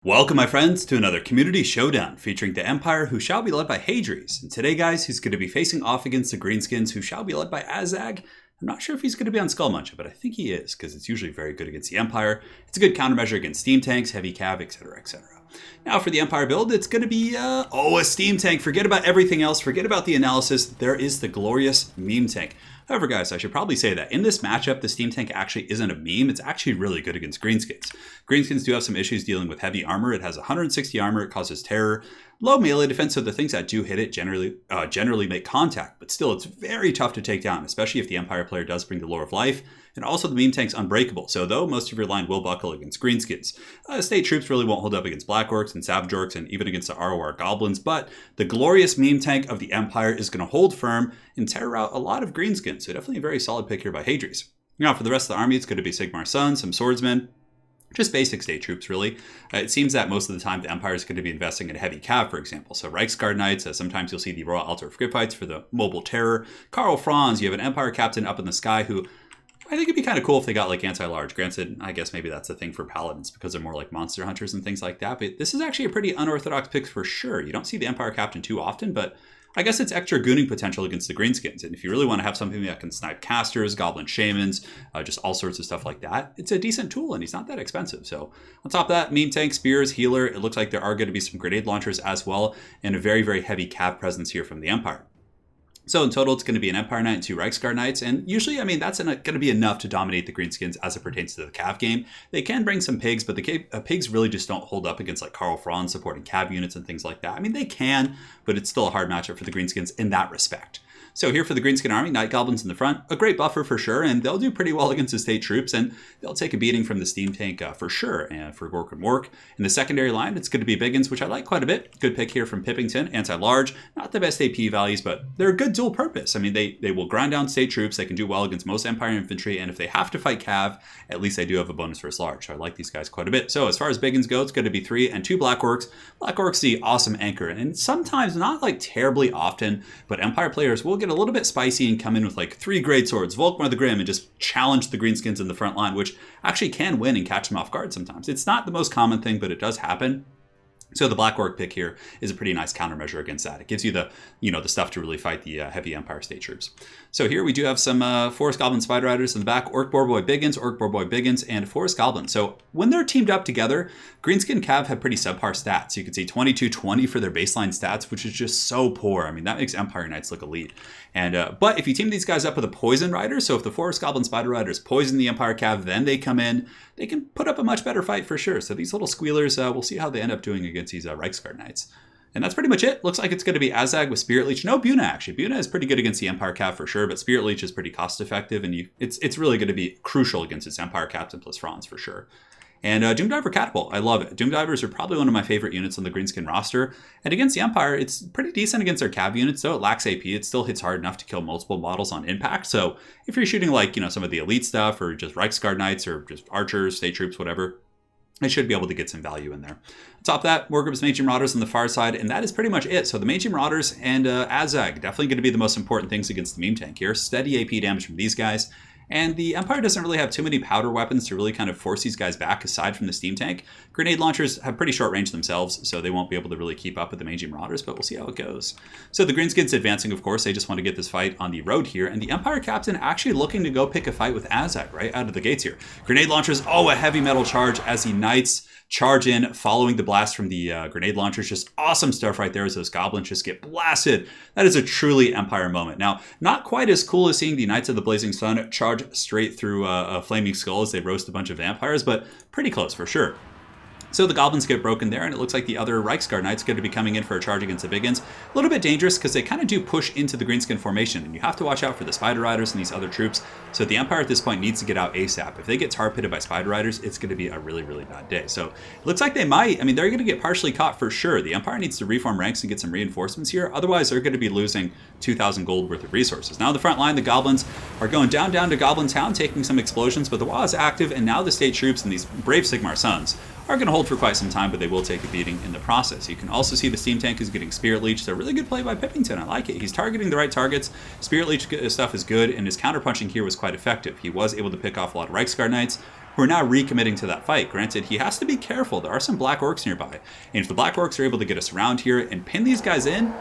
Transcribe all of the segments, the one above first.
Welcome, my friends, to another community showdown featuring the Empire, who shall be led by Hadries. And today, guys, he's going to be facing off against the Greenskins, who shall be led by Azag. I'm not sure if he's going to be on Skullmuncher, but I think he is, because it's usually very good against the Empire. It's a good countermeasure against steam tanks, heavy cav, etc., etc. Now, for the Empire build, it's going to be, a steam tank. Forget about everything else. Forget about the analysis. There is the glorious meme tank. However, guys, I should probably say that in this matchup, the steam tank actually isn't a meme. It's actually really good against Greenskins. Greenskins do have some issues dealing with heavy armor. It has 160 armor. It causes terror. Low melee defense, so the things that do hit it generally make contact. But still, it's very tough to take down, especially if the Empire player does bring the Lore of Life. And also, the meme tank's unbreakable. So though most of your line will buckle against Greenskins, state troops really won't hold up against Black Orcs and Savage Orcs and even against the ROR Goblins. But the glorious meme tank of the Empire is going to hold firm and tear out a lot of Greenskins. So definitely a very solid pick here by Hadries. Now, for the rest of the army, it's going to be Sigmar's Son, some swordsmen, just basic state troops, really. It seems that most of the time the Empire is going to be investing in heavy cav, for example. So Reichsguard Knights, sometimes you'll see the Royal Altar of Grippites for the mobile terror. Karl Franz, you have an Empire captain up in the sky who I think it'd be kind of cool if they got like anti-large. Granted, I guess maybe that's a thing for paladins because they're more like monster hunters and things like that. But this is actually a pretty unorthodox pick for sure. You don't see the Empire captain too often, but I guess it's extra gooning potential against the Greenskins. And if you really want to have something that can snipe casters, goblin shamans, just all sorts of stuff like that, it's a decent tool and he's not that expensive. So on top of that, meme tank, spears, healer, it looks like there are going to be some grenade launchers as well, and a very, very heavy cav presence here from the Empire. So in total, it's going to be an Empire Knight and 2 Reichsguard Knights. And usually, I mean, that's going to be enough to dominate the Greenskins as it pertains to the Cav game. They can bring some pigs, but the pigs really just don't hold up against like Karl Franz supporting Cav units and things like that. I mean, they can, but it's still a hard matchup for the Greenskins in that respect. So here for the Greenskin army, Night Goblins in the front, a great buffer for sure, and they'll do pretty well against the state troops, and they'll take a beating from the steam tank for sure, and for Gork and Mork. In the secondary line, it's going to be Biggins, which I like quite a bit. Good pick here from Pippington, anti-large, not the best AP values, but they're a good dual purpose. I mean, they will grind down state troops, they can do well against most Empire infantry, and if they have to fight Cav, at least they do have a bonus versus large, so I like these guys quite a bit. So as far as Biggins go, it's going to be 3 and 2 Black Orcs. Black Orcs, the awesome anchor, and sometimes, not like terribly often, but Empire players will get a little bit spicy and come in with like 3 great swords, Volkmar the Grim, and just challenge the Greenskins in the front line, which actually can win and catch them off guard sometimes. It's not the most common thing, but it does happen. So the Black Orc pick here is a pretty nice countermeasure against that. It gives you the stuff to really fight the heavy Empire state troops. So here we do have some Forest Goblin Spider Riders in the back, Orc Boar Boy Biggins, Orc Boar Boy Biggins, and Forest Goblin. So when they're teamed up together, Greenskin Cav have pretty subpar stats. You can see 22-20 for their baseline stats, which is just so poor. I mean, that makes Empire Knights look elite. And but if you team these guys up with a Poison Rider, so if the Forest Goblin Spider Riders poison the Empire Cav, then they come in, they can put up a much better fight for sure. So these little squealers, we'll see how they end up doing against these Reichsguard Knights. And that's pretty much it. Looks like it's going to be Azag with Spirit Leech. No Buna, actually. Buna is pretty good against the Empire Cav for sure, but Spirit Leech is pretty cost effective, and it's really going to be crucial against its Empire Captain plus Franz for sure. And Doomdiver Catapult, I love it. Doomdivers are probably one of my favorite units on the Greenskin roster. And against the Empire, it's pretty decent against their Cav units, though it lacks AP. It still hits hard enough to kill multiple models on impact. So if you're shooting like, some of the elite stuff, or just Reichsguard Knights, or just archers, state troops, whatever, I should be able to get some value in there. On top of that, Morgrim's Mage Marauders on the far side, and that is pretty much it. So the Mage Marauders and Azag, definitely going to be the most important things against the meme tank here. Steady AP damage from these guys. And the Empire doesn't really have too many powder weapons to really kind of force these guys back aside from the steam tank. Grenade launchers have pretty short range themselves, so they won't be able to really keep up with the Mage Marauders, but we'll see how it goes. So the Greenskins advancing, of course, they just want to get this fight on the road here, and the Empire Captain actually looking to go pick a fight with Azag right out of the gates here. Grenade launchers, a heavy metal charge as the Knights charge in following the blast from the grenade launchers. Just awesome stuff right there as those goblins just get blasted. That is a truly Empire moment. Now, not quite as cool as seeing the Knights of the Blazing Sun charge straight through a flaming skull as they roast a bunch of vampires, but pretty close for sure. So the goblins get broken there, and it looks like the other Reichsguard Knights going to be coming in for a charge against the Biggins. A little bit dangerous because they kind of do push into the Greenskin formation, and you have to watch out for the Spider Riders and these other troops. So the Empire at this point needs to get out ASAP. If they get tar pitted by Spider Riders, it's going to be a really, really bad day. So it looks like they might. I mean, they're going to get partially caught for sure. The Empire needs to reform ranks and get some reinforcements here. Otherwise, they're going to be losing 2,000 gold worth of resources. Now the front line, the Goblins are going down to Goblin Town, taking some explosions, but the wall is active, and now the state troops and these brave Sigmar Sons are going to hold for quite some time, but they will take a beating in the process. You can also see the steam tank is getting Spirit Leech, so really good play by Pippington. I like it. He's targeting the right targets. Spirit Leech stuff is good, and his counterpunching here was quite effective. He was able to pick off a lot of Reichsguard Knights, who are now recommitting to that fight. Granted, he has to be careful. There are some Black Orcs nearby. And if the Black Orcs are able to get us around here and pin these guys in,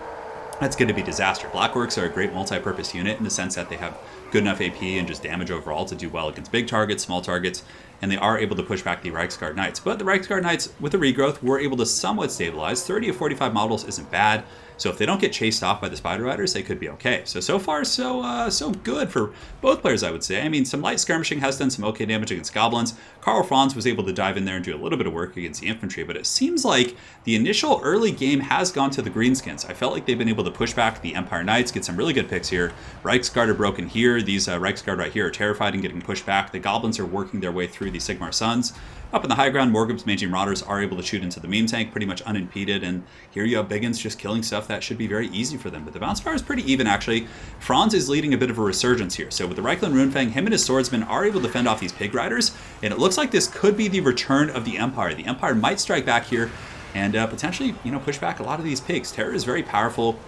that's going to be disaster. Black Orcs are a great multi-purpose unit in the sense that they have good enough AP and just damage overall to do well against big targets, small targets, and they are able to push back the Reiksguard Knights. But the Reiksguard Knights, with the regrowth, were able to somewhat stabilize. 30 of 45 models isn't bad. So if they don't get chased off by the Spider Riders, they could be okay. So far, so good for both players, I would say. I mean, some light skirmishing has done some okay damage against goblins. Karl Franz was able to dive in there and do a little bit of work against the infantry, but it seems like the initial early game has gone to the Greenskins. I felt like they've been able to push back the Empire Knights, get some really good picks here. Reiksguard are broken here. These Reiksguard right here are terrified and getting pushed back. The goblins are working their way through the Sigmar Suns. Up in the high ground, Morgrim's Mangy Marauders are able to shoot into the meme tank pretty much unimpeded, and here you have Biggins just killing stuff that should be very easy for them. But the bounce power is pretty even, actually. Franz is leading a bit of a resurgence here. So with the Reikland Runefang, him and his swordsmen are able to fend off these Pig Riders, and it looks like this could be the return of the Empire. The Empire might strike back here and potentially, push back a lot of these pigs. Terror is very powerful.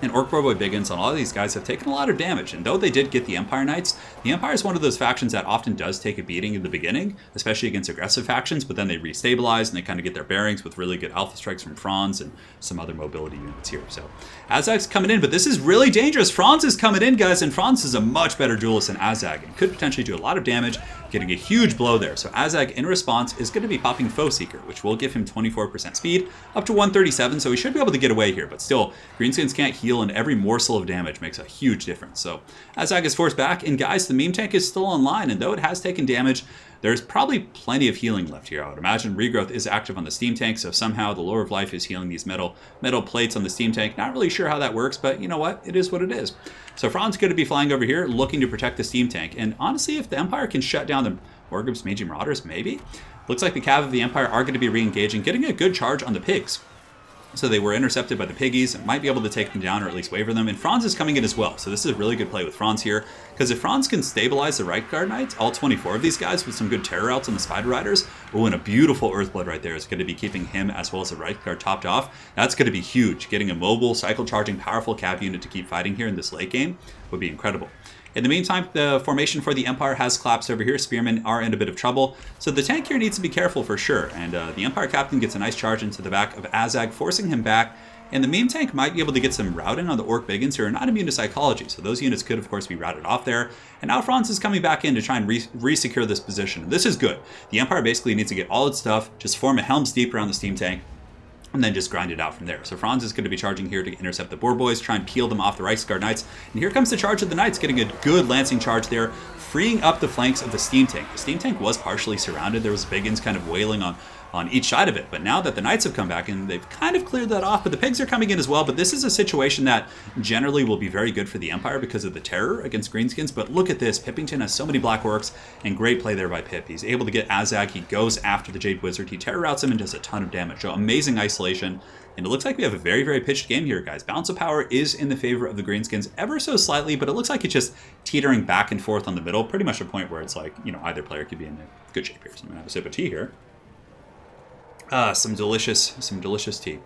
And Orc Boy Biggins and a lot of these guys have taken a lot of damage. And though they did get the Empire Knights, the Empire is one of those factions that often does take a beating in the beginning, especially against aggressive factions, but then they restabilize and they kind of get their bearings with really good alpha strikes from Franz and some other mobility units here. So Azag's coming in, but this is really dangerous. Franz is coming in, guys, and Franz is a much better duelist than Azag and could potentially do a lot of damage, getting a huge blow there. So Azag, in response, is going to be popping Foe Seeker, which will give him 24% speed, up to 137, so he should be able to get away here. But still, Greenskins can't heal, and every morsel of damage makes a huge difference. So Azag is forced back, and guys, the meme tank is still online, and though it has taken damage, there's probably plenty of healing left here. I would imagine regrowth is active on the steam tank, so somehow the Lore of Life is healing these metal plates on the steam tank. Not really sure how that works, but you know what? It is what it is. So Franz going to be flying over here, looking to protect the steam tank. And honestly, if the Empire can shut down the Morgrim's Mangy Marauders, maybe. Looks like the Cav of the Empire are going to be re-engaging, getting a good charge on the pigs. So they were intercepted by the piggies, might be able to take them down or at least waver them. And Franz is coming in as well. So this is a really good play with Franz here, because if Franz can stabilize the Reichguard Knights, all 24 of these guys with some good terror outs on the Spider Riders, oh, and a beautiful Earthblood right there is going to be keeping him as well as the Reichguard topped off. That's going to be huge. Getting a mobile, cycle charging, powerful Cav unit to keep fighting here in this late game would be incredible. In the meantime, the formation for the Empire has collapsed over here. Spearmen are in a bit of trouble, so the tank here needs to be careful for sure. And the Empire Captain gets a nice charge into the back of Azag, forcing him back. And the meme tank might be able to get some routing on the Orc Biggins who are not immune to psychology, so those units could, of course, be routed off there. And now Franz is coming back in to try and re-secure this position. This is good. The Empire basically needs to get all its stuff, just form a Helm's Deep around the steam tank, and then just grind it out from there. So Franz is going to be charging here to intercept the Boar Boys, try and peel them off the Reichsguard Knights. And here comes the charge of the Knights, getting a good lancing charge there, freeing up the flanks of the steam tank. The steam tank was partially surrounded. There was Biggins kind of wailing on each side of it. But now that the Knights have come back, and they've kind of cleared that off, but the pigs are coming in as well. But this is a situation that generally will be very good for the Empire because of the terror against Greenskins. But look at this. Pippington has so many Black Orcs, and great play there by Pip. He's able to get Azag. He goes after the Jade Wizard. He terror routs him and does a ton of damage. So amazing isolation. And it looks like we have a very, very pitched game here, guys. Balance of power is in the favor of the Greenskins ever so slightly, but it looks like it's just teetering back and forth on the middle. Pretty much a point where it's like, either player could be in good shape here. So I'm going to have a sip of tea here. Some delicious tea.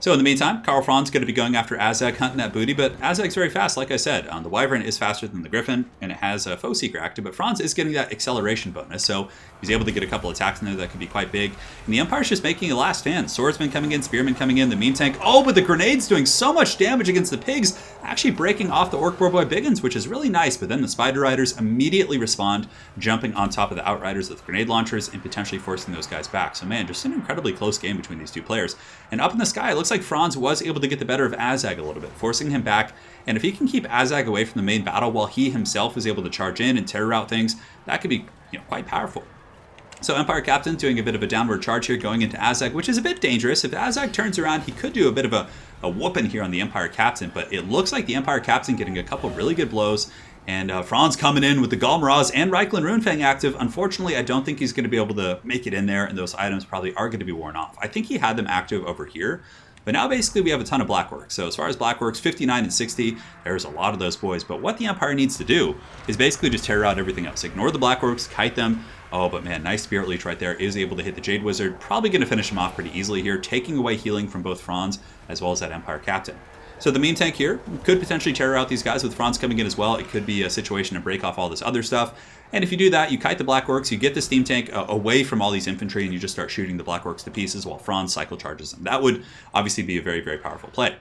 So in the meantime, Karl Franz going to be going after Azag, hunting that booty, but Azag's very fast, like I said. The Wyvern is faster than the Griffin, and it has a Foe Seeker active, but Franz is getting that acceleration bonus, so he's able to get a couple attacks in there that could be quite big. And the Empire's just making a last stand. Swordsman coming in, Spearman coming in, the meme tank. Oh, but the grenades doing so much damage against the pigs, actually breaking off the Orc Boar Boy Biggins, which is really nice, but then the Spider Riders immediately respond, jumping on top of the Outriders with grenade launchers and potentially forcing those guys back. So man, just an incredibly close game between these two players. And up in the sky, it looks like Franz was able to get the better of Azag a little bit, forcing him back. And if he can keep Azag away from the main battle while he himself is able to charge in and terror out things, that could be quite powerful. So Empire Captain doing a bit of a downward charge here, going into Azag, which is a bit dangerous. If Azag turns around, he could do a bit of a whooping here on the Empire Captain, but it looks like the Empire Captain getting a couple really good blows. And Franz coming in with the Galmaraz and Reikland Runefang active. Unfortunately, I don't think he's going to be able to make it in there, and those items probably are going to be worn off. I think he had them active over here. But now basically we have a ton of Black Orcs. So as far as Black Orcs, 59 and 60, there's a lot of those boys. But what the Empire needs to do is basically just terror out everything else. Ignore the Black Orcs, kite them. Oh, but man, nice Spirit Leech right there. Is able to hit the Jade Wizard. Probably going to finish him off pretty easily here, taking away healing from both Franz as well as that Empire Captain. So the meme tank here could potentially terror out these guys with Franz coming in as well. It could be a situation to break off all this other stuff. And if you do that, you kite the Black Orcs, you get the steam tank away from all these infantry, and you just start shooting the Black Orcs to pieces while Franz cycle charges them. That would obviously be a very, very powerful play.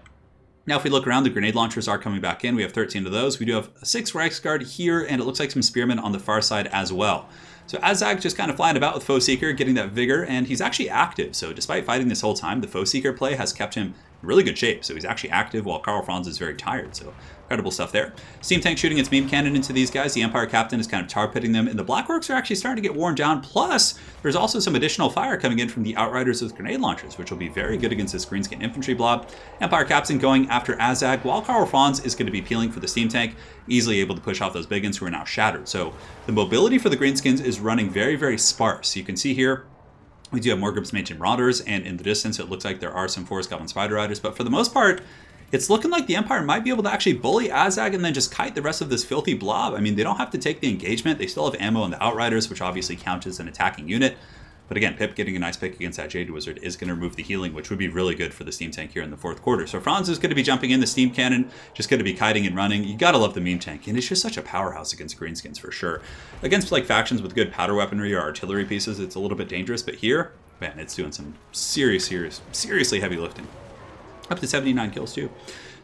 Now, if we look around, the grenade launchers are coming back in. We have 13 of those. We do have 6 Reichsguard here, and it looks like some spearmen on the far side as well. So Azag just kind of flying about with Foe Seeker, getting that vigor, and he's actually active. So despite fighting this whole time, the Foe Seeker play has kept him in really good shape. So he's actually active while Karl Franz is very tired. So incredible stuff there. Steam tank shooting its meme cannon into these guys. The Empire captain is kind of tar pitting them, and the Black Orcs are actually starting to get worn down. Plus, there's also some additional fire coming in from the Outriders with grenade launchers, which will be very good against this Greenskin infantry blob. Empire captain going after Azag, while Karl Franz is going to be peeling for the steam tank, easily able to push off those big guns who are now shattered. So the mobility for the Greenskins is running very, very sparse. You can see here, we do have more groups of Marauders, and in the distance it looks like there are some Forest Goblin Spider Riders, but for the most part, it's looking like the Empire might be able to actually bully Azag and then just kite the rest of this filthy blob. I mean, they don't have to take the engagement. They still have ammo in the Outriders, which obviously counts as an attacking unit. But again, Pip getting a nice pick against that Jade Wizard is going to remove the healing, which would be really good for the steam tank here in the fourth quarter. So Franz is going to be jumping in the steam cannon, just going to be kiting and running. You got to love the meme tank, and it's just such a powerhouse against Greenskins for sure. Against like factions with good powder weaponry or artillery pieces, it's a little bit dangerous, but here, man, it's doing some seriously heavy lifting. Up to 79 kills too.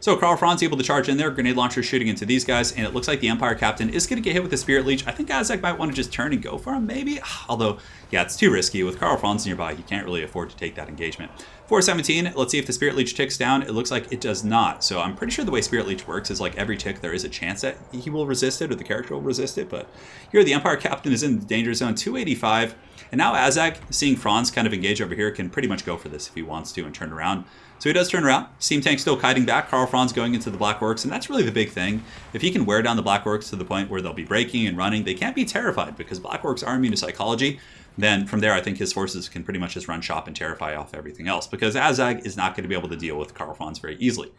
So Karl Franz able to charge in there, grenade launcher shooting into these guys, and it looks like the Empire captain is going to get hit with the Spirit Leech. I think Azag might want to just turn and go for him, maybe. Although, yeah, it's too risky. With Karl Franz nearby, he can't really afford to take that engagement. 417, let's see if the Spirit Leech ticks down. It looks like it does not. So I'm pretty sure the way Spirit Leech works is like every tick there is a chance that he will resist it or the character will resist it. But here the Empire captain is in the danger zone, 285. And now Azag, seeing Franz kind of engage over here, can pretty much go for this if he wants to and turn around. So he does turn around. Steam tank still kiting back. Karl Franz going into the Black Orcs, and that's really the big thing. If he can wear down the Black Orcs to the point where they'll be breaking and running, they can't be terrified because Black Orcs are immune to psychology. Then from there, I think his forces can pretty much just run shop and terrify off everything else because Azag is not going to be able to deal with Karl Franz very easily.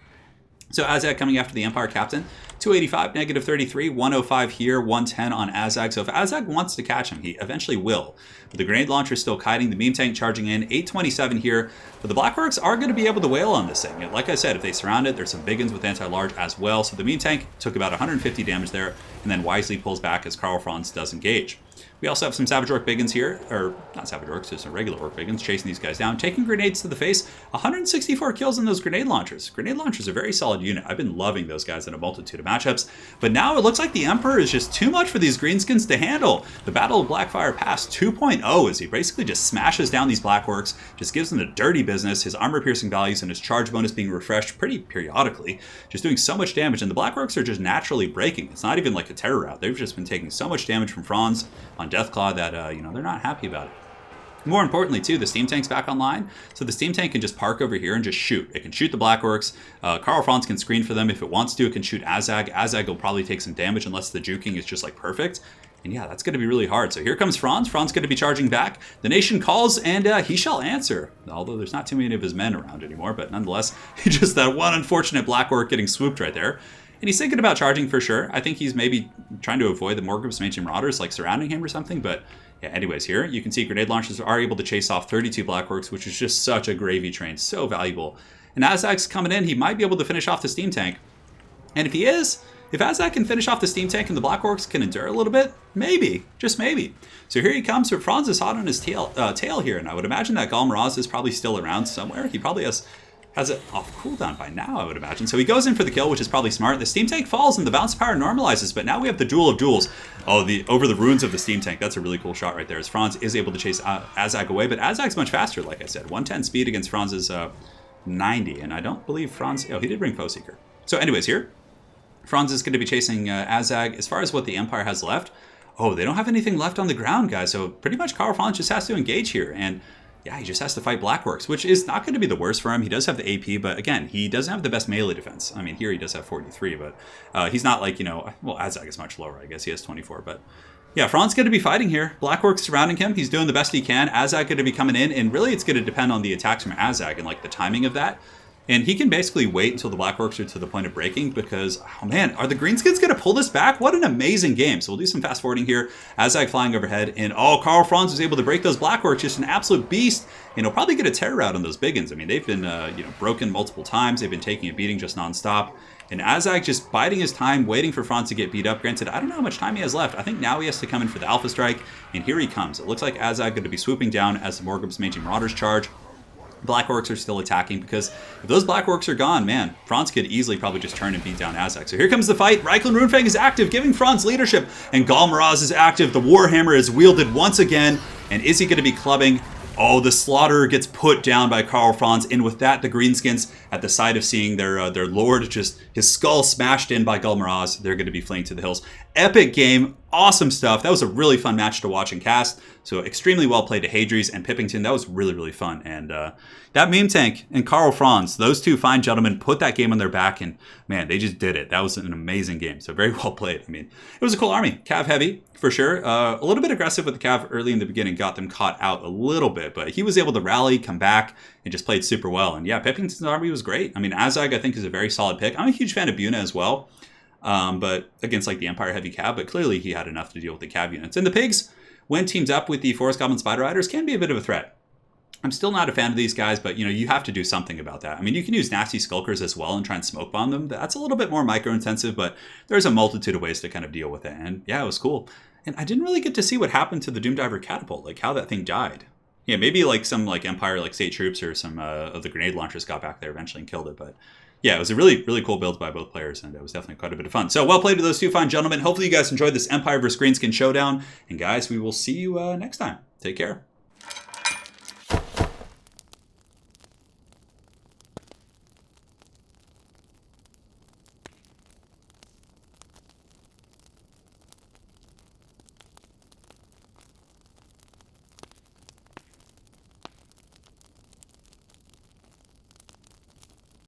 So Azag coming after the Empire captain, 285, negative 33, 105 here, 110 on Azag. So if Azag wants to catch him, he eventually will. But the grenade launcher is still kiting, the meme tank charging in, 827 here. But the Black Orcs are going to be able to wail on this thing. Like I said, if they surround it, there's some big guns with anti-large as well. So the meme tank took about 150 damage there, and then wisely pulls back as Karl Franz does engage. We also have some Savage Orc Biggins here, or not Savage Orcs, just some regular Orc Biggins chasing these guys down, taking grenades to the face. 164 kills in those grenade launchers. Grenade launchers are a very solid unit. I've been loving those guys in a multitude of matchups, but now it looks like the Emperor is just too much for these Greenskins to handle. The Battle of Blackfire Pass 2.0 as he basically just smashes down these Black Orcs, just gives them the dirty business, his armor piercing values and his charge bonus being refreshed pretty periodically, just doing so much damage, and the Black Orcs are just naturally breaking. It's not even like a terror route. They've just been taking so much damage from Franz on Deathclaw that, they're not happy about it. More importantly, too, the steam tank's back online, so the steam tank can just park over here and just shoot. It can shoot the Black Orcs. Karl Franz can screen for them if it wants to. It can shoot Azag. Azag will probably take some damage unless the juking is just like perfect. And yeah, that's going to be really hard. So here comes Franz. Franz going to be charging back. The nation calls, and he shall answer. Although there's not too many of his men around anymore, but nonetheless, just that one unfortunate Black Orc getting swooped right there. And he's thinking about charging for sure. I think he's maybe trying to avoid the more groups of Ancient Marauders like surrounding him or something. But yeah, anyways, here you can see grenade launchers are able to chase off 32 Black Orcs, which is just such a gravy train, so valuable. And Azag's coming in, he might be able to finish off the steam tank. And if he is, if Azag can finish off the steam tank and the Black Orcs can endure a little bit, maybe, just maybe. So here he comes, but Franz is hot on his tail here, and I would imagine that Galmaraz is probably still around somewhere. He probably has it off cooldown by now, I would imagine. So he goes in for the kill, which is probably smart. The steam tank falls and the bounce power normalizes, but now we have the duel of duels. Oh, over the ruins of the steam tank. That's a really cool shot right there, as Franz is able to chase Azag away, but Azag's much faster, like I said. 110 speed against Franz's 90, and I don't believe Franz... Oh, he did bring Foe Seeker. So anyways, here, Franz is going to be chasing Azag. As far as what the Empire has left, oh, they don't have anything left on the ground, guys, so pretty much Karl Franz just has to engage here, and yeah, he just has to fight Black Orcs, which is not going to be the worst for him. He does have the AP, but again, he doesn't have the best melee defense. I mean, here he does have 43, but he's not like, well, Azag is much lower, I guess. He has 24, but yeah, Franz going to be fighting here. Black Orcs surrounding him. He's doing the best he can. Azag going to be coming in, and really it's going to depend on the attacks from Azag and like the timing of that. And he can basically wait until the Black Orcs are to the point of breaking because, oh man, are the Greenskins going to pull this back? What an amazing game. So we'll do some fast forwarding here. Azag flying overhead. And oh, Karl Franz was able to break those Black Orcs. Just an absolute beast. And he'll probably get a terror out on those big uns. I mean, they've been broken multiple times. They've been taking a beating just nonstop. And Azag just biding his time, waiting for Franz to get beat up. Granted, I don't know how much time he has left. I think now he has to come in for the Alpha Strike. And here he comes. It looks like Azag going to be swooping down as the Morgul's Mangy Marauders charge. Black Orcs are still attacking because if those Black Orcs are gone, man, Franz could easily probably just turn and beat down Azag. So here comes the fight. Reichland Runefang is active, giving Franz leadership, and Galmaraz is active. The Warhammer is wielded once again, and is he going to be clubbing? Oh, the Slaughterer gets put down by Karl Franz, and with that, the Greenskins, at the sight of seeing their lord, just his skull smashed in by Galmaraz, they're going to be fleeing to the hills. Epic game, awesome stuff. That was a really fun match to watch and cast. So extremely well played to Hadries and Pippington. That was really, really fun. And that Meme Tank and Karl Franz, those two fine gentlemen, put that game on their back, and man, they just did it. That was an amazing game. So very well played. I mean, it was a cool army. Cav heavy, for sure. A little bit aggressive with the Cav early in the beginning, got them caught out a little bit, but he was able to rally, come back, and just played super well. And yeah, Pippington's army was great. I mean, Azag, I think, is a very solid pick. I'm a huge fan of Buna as well, but against like the Empire heavy Cav, but clearly he had enough to deal with the Cav units. And the Pigs, when teamed up with the Forest Goblin Spider Riders, can be a bit of a threat. I'm still not a fan of these guys, but you have to do something about that. I mean, you can use nasty Skulkers as well and try and smoke bomb them. That's a little bit more micro-intensive, but there's a multitude of ways to kind of deal with it. And yeah, it was cool. And I didn't really get to see what happened to the Doomdiver Catapult, like how that thing died. Yeah, maybe like some like Empire like state troops or some of the grenade launchers got back there eventually and killed it. But yeah, it was a really, really cool build by both players, and it was definitely quite a bit of fun. So well played to those two fine gentlemen. Hopefully you guys enjoyed this Empire vs. Greenskin showdown. And guys, we will see you next time. Take care.